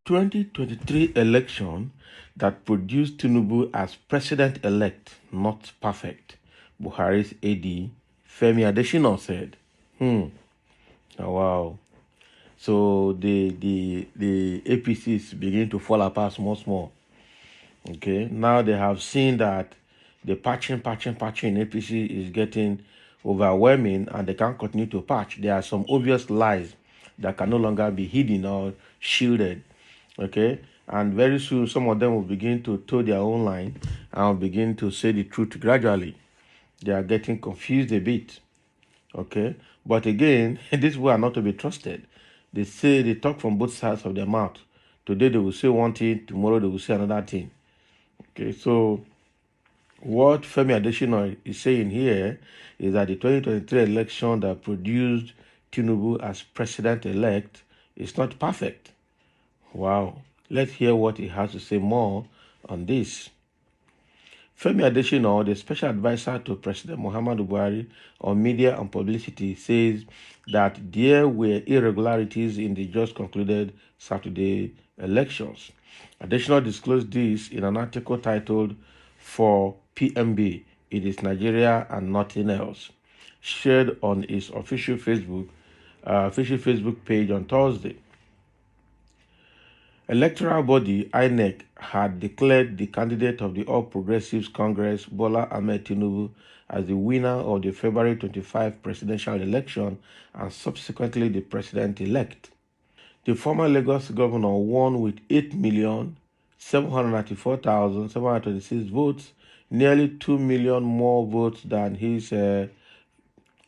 ...2023 election that produced Tinubu as president-elect, not perfect, Buhari's Aide, Femi Adesina said. Oh, wow. So the APC is beginning to fall apart small. Okay, now they have seen that the patching in APC is getting overwhelming and they can't continue to patch. There are some obvious lies that can no longer be hidden or shielded. Okay, and very soon some of them will begin to toe their own line and will begin to say the truth gradually. They are getting confused a bit. Okay, but again, these people are not to be trusted. They talk from both sides of their mouth. Today they will say one thing, tomorrow they will say another thing. Okay, so what Femi Adesina is saying here is that the 2023 election that produced Tinubu as president-elect is not perfect. Wow. Let's hear what he has to say more on this. Femi Adesina, the special advisor to President Muhammadu Buhari on media and publicity, says that there were irregularities in the just concluded Saturday elections. Adesina disclosed this in an article titled "For PMB, It is Nigeria and Nothing Else," shared on his official Facebook page on Thursday. Electoral body INEC had declared the candidate of the All Progressives Congress, Bola Ahmed Tinubu, as the winner of the February 25 presidential election and subsequently the president-elect. The former Lagos governor won with 8,794,726 votes, nearly 2 million more votes than his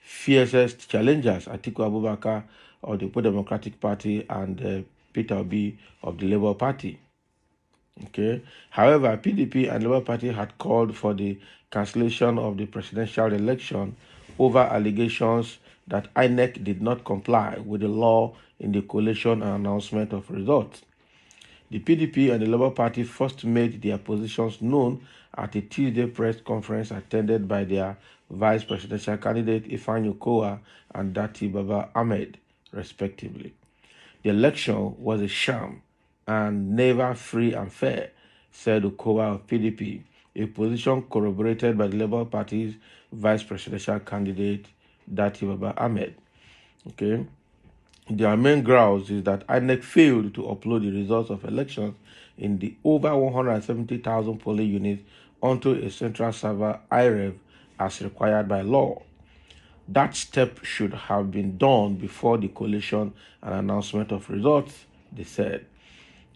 fiercest challengers, Atiku Abubakar of the Democratic Party and Peter Obi of the Labour Party. Okay. However, PDP and Labour Party had called for the cancellation of the presidential election over allegations that INEC did not comply with the law in the collation and announcement of results. The PDP and the Labour Party first made their positions known at a Tuesday press conference attended by their vice presidential candidate Ifeanyi Okowa and Dati Baba Ahmed, respectively. The election was a sham and never free and fair, said Okowa of PDP, a position corroborated by the Labour Party's vice presidential candidate Dati Baba Ahmed. Okay. Their main grounds is that INEC failed to upload the results of elections in the over 170,000 polling units onto a central server IREV as required by law. That step should have been done before the collation and announcement of results, they said.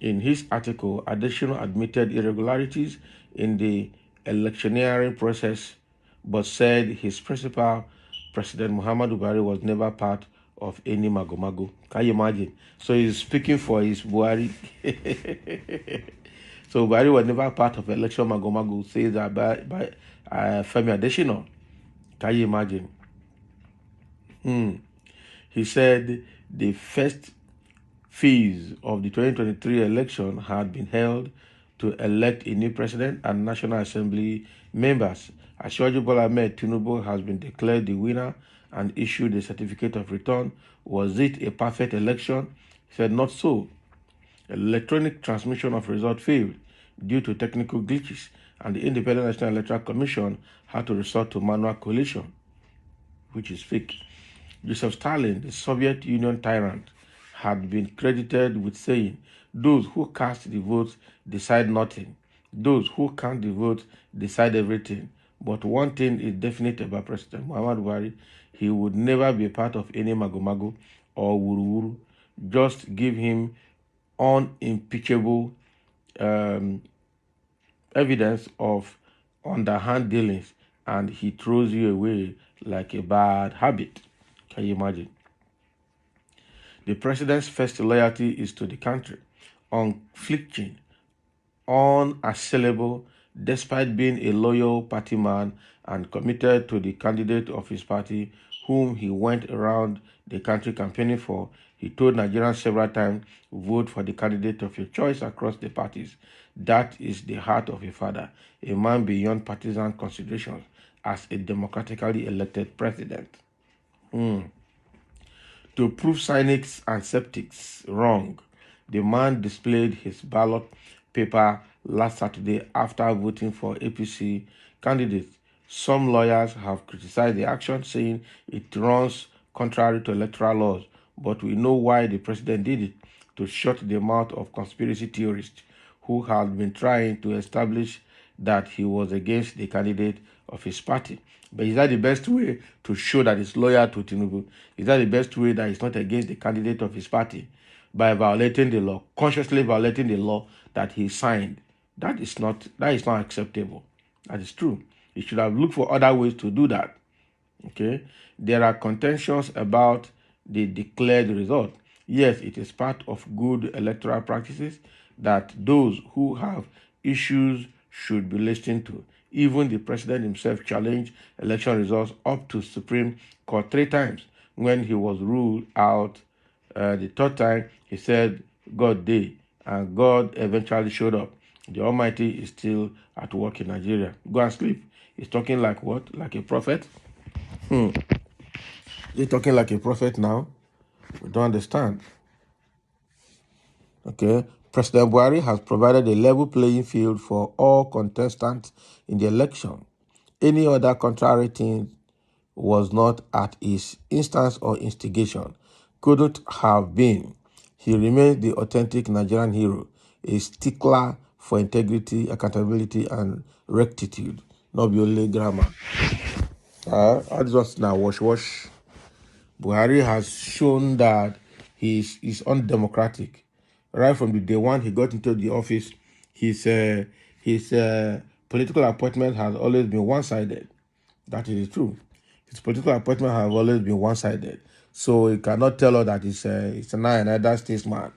In his article, Adesina admitted irregularities in the electioneering process, but said his principal, President Muhammadu Buhari, was never part of any magomago. Can you imagine? So he's speaking for his Buhari. So Buhari was never part of election magomago, says that by Femi Adesina. Can you imagine? He said the first phase of the 2023 election had been held to elect a new president and National Assembly members. Asiwaju Bola Ahmed Tinubu has been declared the winner and issued a certificate of return. Was it a perfect election? He said not so. Electronic transmission of results failed due to technical glitches, and the Independent National Electoral Commission had to resort to manual collation, which is fake. Joseph Stalin, the Soviet Union tyrant, had been credited with saying, "Those who cast the votes decide nothing. Those who count the votes decide everything." But one thing is definite about President Muhammadu Buhari: he would never be part of any magomago or wuru-wuru. Just give him unimpeachable evidence of underhand dealings and he throws you away like a bad habit. Can you imagine? The president's first loyalty is to the country, unflinching, unassailable, despite being a loyal party man and committed to the candidate of his party, whom he went around the country campaigning for. He told Nigerians several times, vote for the candidate of your choice across the parties. That is the heart of a father, a man beyond partisan considerations as a democratically elected president. To prove cynics and skeptics wrong, the man displayed his ballot paper last Saturday after voting for APC candidates. Some lawyers have criticized the action, saying it runs contrary to electoral laws, but we know why the president did it: to shut the mouth of conspiracy theorists who had been trying to establish that he was against the candidate of his party. But is that the best way to show that he's loyal to Tinubu? Is that the best way that he's not against the candidate of his party? By violating the law, consciously violating the law that he signed. That is not acceptable. That is true. He should have looked for other ways to do that. Okay, there are contentions about the declared result. Yes, it is part of good electoral practices that those who have issues should be listened to. Even the president himself challenged election results up to Supreme Court 3 times. When he was ruled out the third time, he said, God did, and God eventually showed up. The Almighty is still at work in Nigeria. Go and sleep. He's talking like what? Like a prophet? You're talking like a prophet now? We don't understand. Okay. President Buhari has provided a level playing field for all contestants in the election. Any other contrary thing was not at his instance or instigation. Couldn't have been. He remains the authentic Nigerian hero, a stickler for integrity, accountability, and rectitude. Not be only grammar. I just now wash. Buhari has shown that he's undemocratic. Right from the day one he got into the office, his political appointment has always been one-sided. That is true. His political appointment have always been one-sided. So he cannot tell us that he's now another statesman.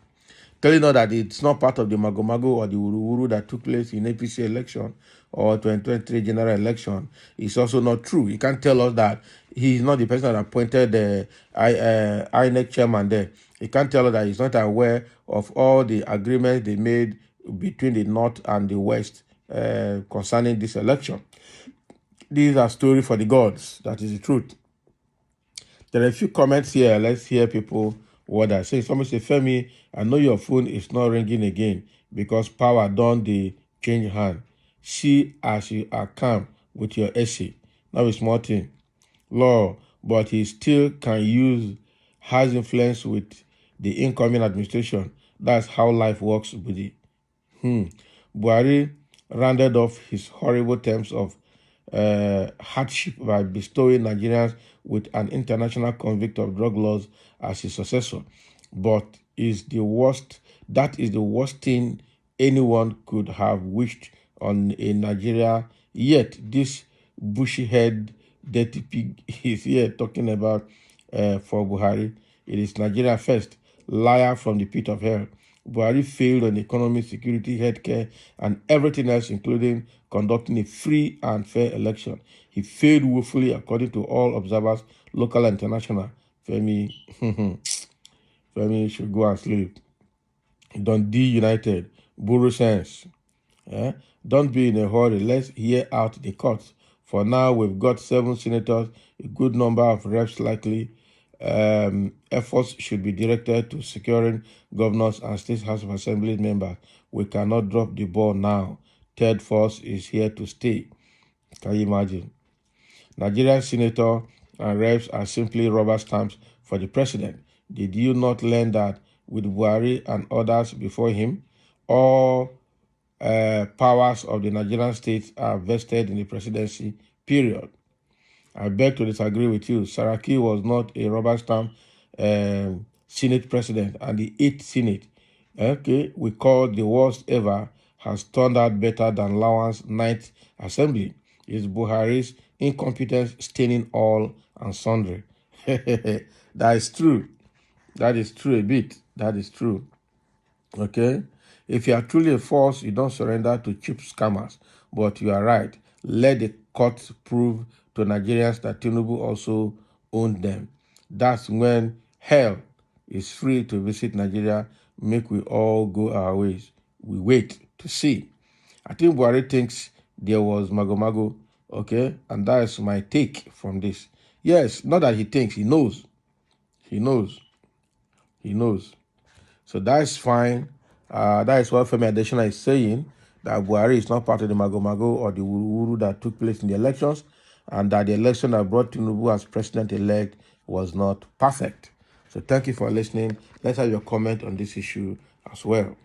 Telling us that it's not part of the magomago or the wuru that took place in APC election or 2023 general election is also not true. He can't tell us that he's not the person that appointed the INEC chairman there. He can't tell us that he's not aware of all the agreements they made between the North and the West concerning this election. These are stories for the gods. That is the truth. There are a few comments here. Let's hear people what they say. Somebody say, Femi, I know your phone is not ringing again because power done the change hand. See as you are calm with your essay. Now a small thing. Law, but he still has influence with the incoming administration. That's how life works with it. Buhari rounded off his horrible terms of hardship by bestowing Nigerians with an international convict of drug laws as his successor. But that is the worst thing anyone could have wished on a Nigeria. Yet this bushy head dirty pig is here talking about for Buhari. It is Nigeria first. Liar from the pit of hell. Buhari failed on economy, security, healthcare, and everything else, including conducting a free and fair election. He failed woefully, according to all observers, local and international. Femi, Femi should go and sleep. Dundee United, borrow sense. Don't be in a hurry. Let's hear out the courts. For now, we've got 7 senators, a good number of reps likely. Efforts should be directed to securing governors and state House of Assembly members. We cannot drop the ball now. Third force is here to stay. Can you imagine? Nigerian senator and reps are simply rubber stamps for the president. Did you not learn that with Buhari and others before him? All powers of the Nigerian states are vested in the presidency, period. I beg to disagree with you. Saraki was not a rubber stamp Senate president, and the 8th Senate, we call the worst ever, has turned out better than Lawan's 9th Assembly. Is Buhari's incompetence staining all and sundry? That is true. That is true a bit. That is true. Okay? If you are truly a force, you don't surrender to cheap scammers. But you are right. Let the court prove to Nigerians that Tinubu also owned them. That's when hell is free to visit Nigeria. Make we all go our ways. We wait to see. I think Buhari thinks there was mago, okay? And that is my take from this. Yes, not that he thinks, he knows. He knows. He knows. So that's fine. That is what Femi Adesina is saying, that Buhari is not part of the mago-mago or the wuru that took place in the elections, and that the election that brought Tinubu as president-elect was not perfect. So thank you for listening. Let's have your comment on this issue as well.